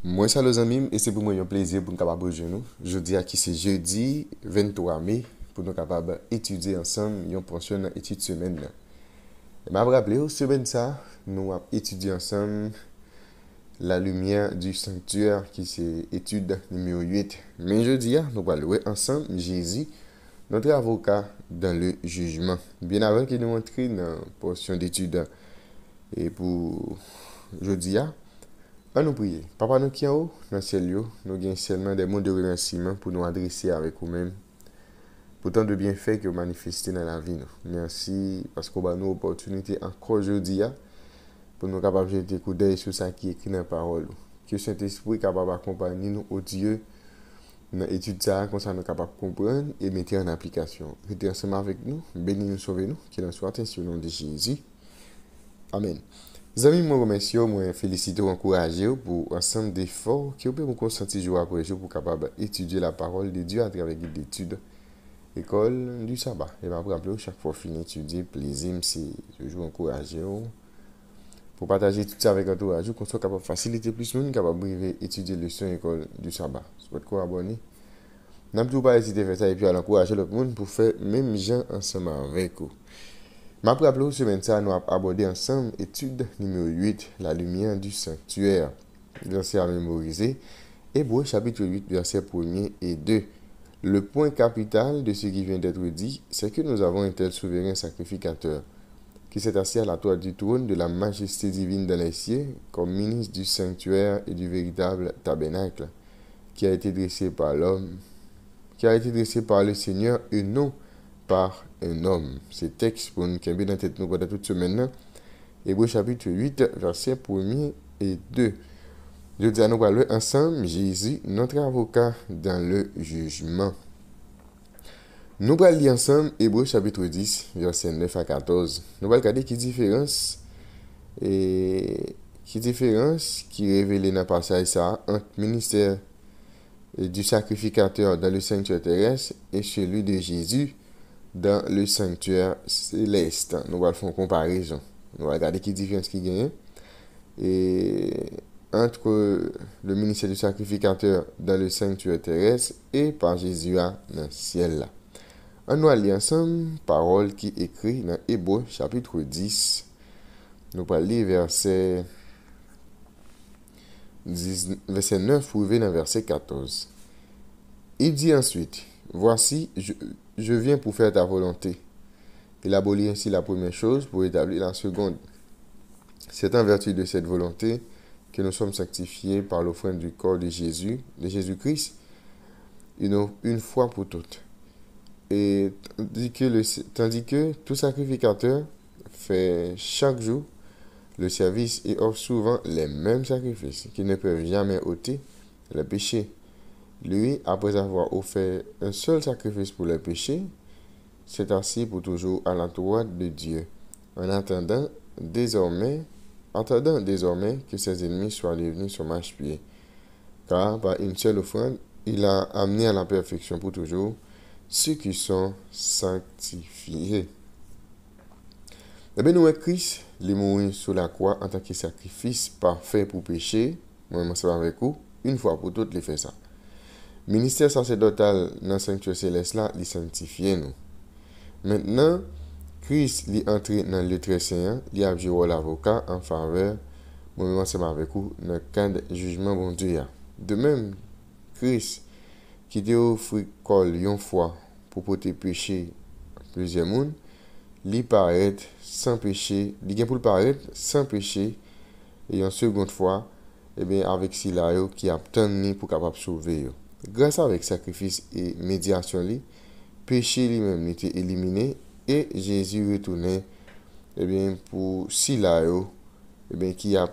Moi, ça, les amis, et c'est pour moi un plaisir pour nous capables de nous. Je dis à qui c'est jeudi 23 mai pour nous capables d'étudier ensemble une portion d'étude semaine. Et m'a rappelé, semaine ça, nous avons étudié ensemble la lumière du sanctuaire qui c'est étude numéro 8. Mais jeudi, nous allons louer ensemble Jésus, notre avocat dans le jugement. Bien avant qu'il nous montre dans la portion d'étude. Et pour jeudi, à nous prier. Papa nous qui en haut, dans le ciel, nous avons seulement des mots de remerciement pour nous adresser avec vous-même. Pour tant de bienfaits que vous manifestez dans la vie. Merci parce qu'on a nous opportunité encore aujourd'hui pour nous capables de jeter coup d'œil sur ça qui est écrit dans la parole. Que Saint-Esprit est capable d'accompagner nous au Dieu dans l'étude ça, comme ça nous capables de comprendre et mettre en application. Restez ensemble avec nous, bénis-nous, sauvez-nous, qu'il en soit ainsi au nom de Jésus. Amen. Les amis, moi remercie, moi félicite, encourage pour ensemble d'efforts qui vous consentir jour après jour pour capable étudier la parole de Dieu à travers guide d'études école du sabbat. Et après rappeler chaque fois fini étudier plaisir c'est toujours encourager pour partager tout ça avec entourage qu'on soit capable de faciliter plus monde capable de étudier leçon école du sabbat. Souhaite quoi abonner. N'a plus pas hésiter à faire ça et puis à encourager l'autre monde pour faire même gens ensemble avec vous. Ma rappelé semaine ça nous avons abordé ensemble étude numéro 8, la lumière du sanctuaire. Verset à mémoriser. Hébreux chapitre 8, verset 1er et 2. Le point capital de ce qui vient d'être dit, c'est que nous avons un tel souverain sacrificateur qui s'est assis à la droite du trône de la majesté divine dans les cieux comme ministre du sanctuaire et du véritable tabernacle qui a été dressé par l'homme, qui a été dressé par le Seigneur et non par un homme. Ce texte pour nous camber dans tête nous pendant toute semaine. Hébreux chapitre 8, verset 1er et 2. Je dis à nous parler ensemble Jésus, notre avocat dans le jugement. Nous allons lire ensemble Hébreux chapitre 10, verset 9 à 14. Nous allons regarder qui différence qui révèle dans le passage ça entre le ministère du sacrificateur dans le sanctuaire terrestre et celui de Jésus dans le sanctuaire céleste. Nous allons faire une comparaison. Nous allons regarder qui différence qui gagne et entre le ministère du sacrificateur dans le sanctuaire terrestre et par Jésus dans le ciel. On va lire ensemble parole qui est écrite dans Hébreux chapitre 10. Nous allons lire verset 9 pour arriver dans verset 14. Il dit ensuite, voici, je viens pour faire ta volonté. Il abolit ainsi la première chose pour établir la seconde. C'est en vertu de cette volonté que nous sommes sanctifiés par l'offrande du corps de Jésus-Christ, une fois pour toutes. Et tandis que tout sacrificateur fait chaque jour le service et offre souvent les mêmes sacrifices qui ne peuvent jamais ôter les péchés. Lui, après avoir offert un seul sacrifice pour les péchés, s'est assis pour toujours à la droite de Dieu, en attendant désormais que ses ennemis soient devenus son marchepied. Car par une seule offrande, il a amené à la perfection pour toujours ceux qui sont sanctifiés. Eh bien, nous, Christ, il est mort sur la croix en tant que sacrifice parfait pour pécher. Moi, je suis avec vous, une fois pour toutes, il fait ça. Ministère sacerdotal dans le sanctuaire céleste là, il sanctifie nous. Maintenant, Christ est entré dans le très saint, il a joué l'avocat en faveur, moi je avec vous, dans le cadre du jugement bon Dieu. De même, Christ, qui te offert col une fois pour porter péché plusieurs monde, il paraît sans péché, il vient pour paraître sans péché, et une seconde fois, eh bien, avec Silayo qui a obtenu pour capable sauver. Grâce avec sacrifice et médiation, péché lui-même était éliminé et Jésus retournait pour Silayo qui a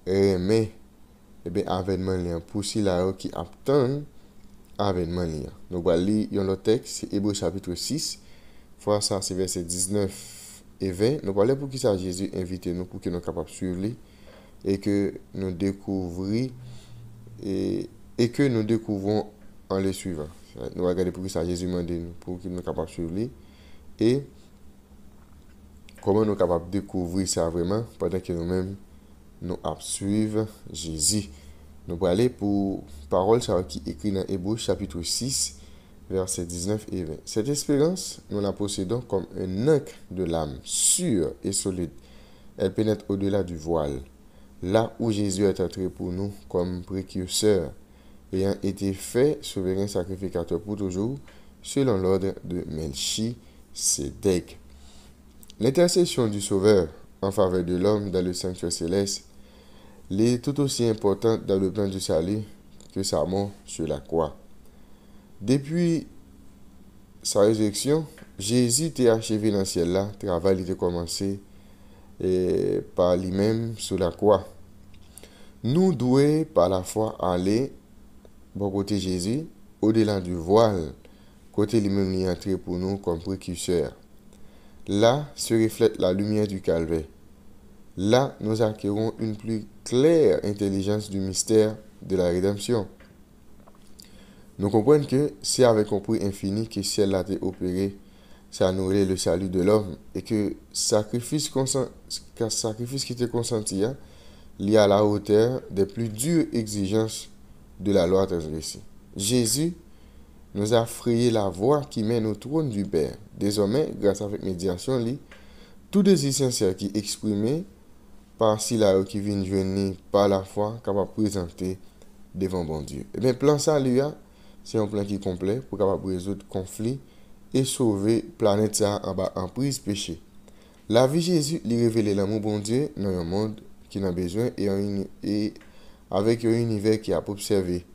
aimé avènement pour Silayo qui attend avènement. Nous allons lire le texte, c'est Hébreux chapitre 6, fois ça c'est verset 19 et 20. Nous allons pour qui ça Jésus invite nous pour que nous capables de suivre et que nous découvrions et que nous découvrons en le suivant. Nous allons regarder pour que ça Jésus m'a dit pour que nous soyons capables de suivre et comment nous sommes capables de découvrir ça vraiment pendant que nous-mêmes nous suivons Jésus. Nous allons aller pour parole qui est écrite dans Hébreux chapitre 6, versets 19 et 20. Cette espérance, nous la possédons comme un ancre de l'âme, sûre et solide. Elle pénètre au-delà du voile, là où Jésus est entré pour nous comme précurseur, ayant été fait souverain sacrificateur pour toujours, selon l'ordre de Melchisédek. L'intercession du Sauveur en faveur de l'homme dans le sanctuaire céleste est tout aussi importante dans le plan du salut que sa mort sur la croix. Depuis sa résurrection, Jésus était achevé dans le ciel là, le travail était commencé par lui-même sur la croix. Nous devons par la foi aller bon côté Jésus, au-delà du voile, côté lui-même est entré pour nous comme précurseur. Là se reflète la lumière du calvaire. Là, nous acquérons une plus claire intelligence du mystère de la rédemption. Nous comprenons que c'est avec un prix infini que ciel a été opéré, ça nourrit le salut de l'homme et que sacrifice qui était consenti lié à la hauteur des plus dures exigences de la loi transgressée. Jésus nous a frayé la voie qui mène au trône du Père. Désormais, grâce à cette médiation, tout désir sincère qui est exprimé par ceux qui viennent joindre par la foi, capable de présenter devant bon Dieu. Et bien, plan salut, c'est un plan qui est complet pour capable résoudre conflits et sauver la planète en bas en prise péché. La vie de Jésus lui révèle l'amour bon Dieu dans un monde qui a besoin et avec un univers qui a observé.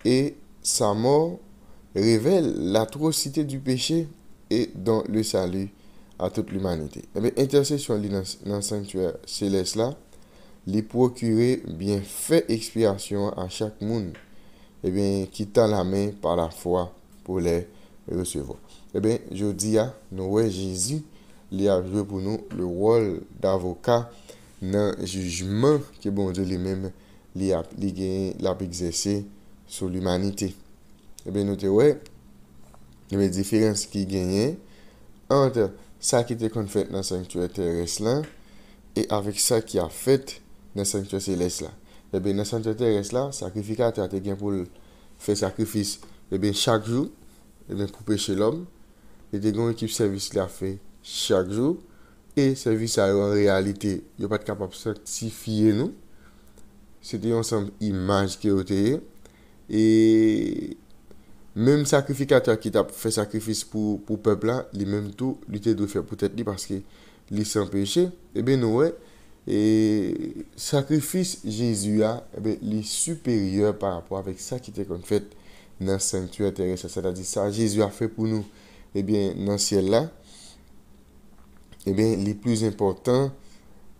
Et sa mort révèle l'atrocité du péché et dans le salut à toute l'humanité. Et bien, intercession dans le sanctuaire céleste là, lui procurer bien fait expiation à chaque monde, et bien, qui tend la main par la foi pour les recevoir. Et bien, je dis à nous, Jésus, il a joué pour nous le rôle d'avocat dans le jugement que bon Dieu lui-même l'a exercé sur l'humanité. Et bien, nous avons une différence qui gagne entre ça qui était fait dans le sanctuaire terrestre là, et avec ça qui a fait dans le sanctuaire céleste là. Et bien, dans le sanctuaire terrestre là, sacrificateur a été pour faire sacrifice et bien, chaque jour, et bien, pour pécher l'homme. Et des gens qui service l'a fait chaque jour. Et service a en réalité, il n'est pas capable de certifier nous. C'était ensemble image qui a été. Et même sacrificateur qui a fait sacrifice pour le peuple là, lui-même tout, lui doit faire peut-être lui parce que lui sans péché. Et bien nous et sacrifice Jésus a est supérieur par rapport avec ça qui était fait dans le sanctuaire terrestre. C'est-à-dire ça Jésus a fait pour nous. Et bien dans le ciel là, et bien les plus importants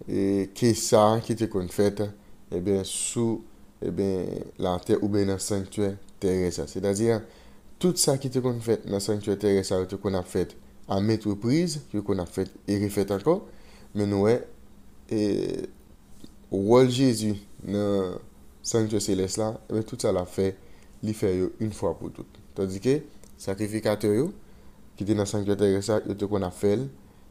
que ça qui était fait et bien sous et bien la terre ou bien dans le sanctuaire terrestre. C'est-à-dire tout ça qui était fait dans le sanctuaire terrestre qu'on a fait à maintes reprises, qu'on a fait et refait encore, mais nous et rôle Jésus dans le sanctuaire céleste là, et bien tout ça l'a fait, il fait une fois pour toutes. Tandis que sacrificateur qui était dans le sanctuaire terrestre, il qu'on a fait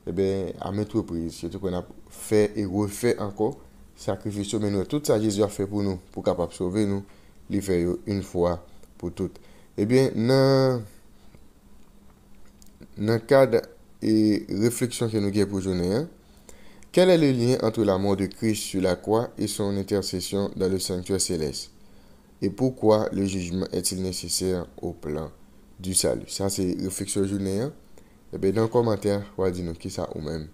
et bien à maintes reprises, il qu'on a fait et refait encore sacrifice, mais nous tout ça Jésus a fait pour nous, pour capable sauver nous, il fait une fois pour toutes. Eh bien, dans le cadre et réflexion que nous avons pour aujourd'hui, quel est le lien entre la mort de Christ sur la croix et son intercession dans le sanctuaire céleste? Et pourquoi le jugement est-il nécessaire au plan du salut? Ça, c'est réflexion journée. Et bien, dans le commentaire, on va dire qui ça ou même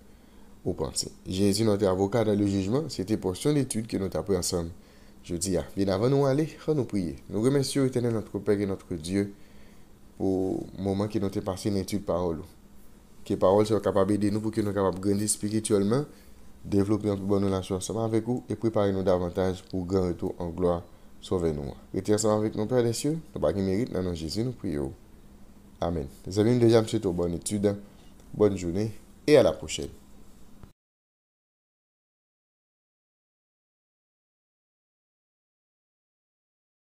vous pensez. Jésus, notre avocat dans le jugement, c'était portion d'études que nous avons appris ensemble. Je dis, bien avant nous aller, nous prier. Nous remercions éternel notre Père et notre Dieu pour le moment que nous avons passé une étude parole. Que les paroles soient capables d'aider nous pour que nous soyons capables de grandir spirituellement, développer une bonne relation ensemble avec vous et préparer nous davantage pour grand retour en gloire. Sauvez-nous. Restez ensemble avec nos Pères des cieux. Nous pas mérite dans notre Jésus, nous prions. Amen. Les amis, déjà, je bonne étude, bonne journée et à la prochaine.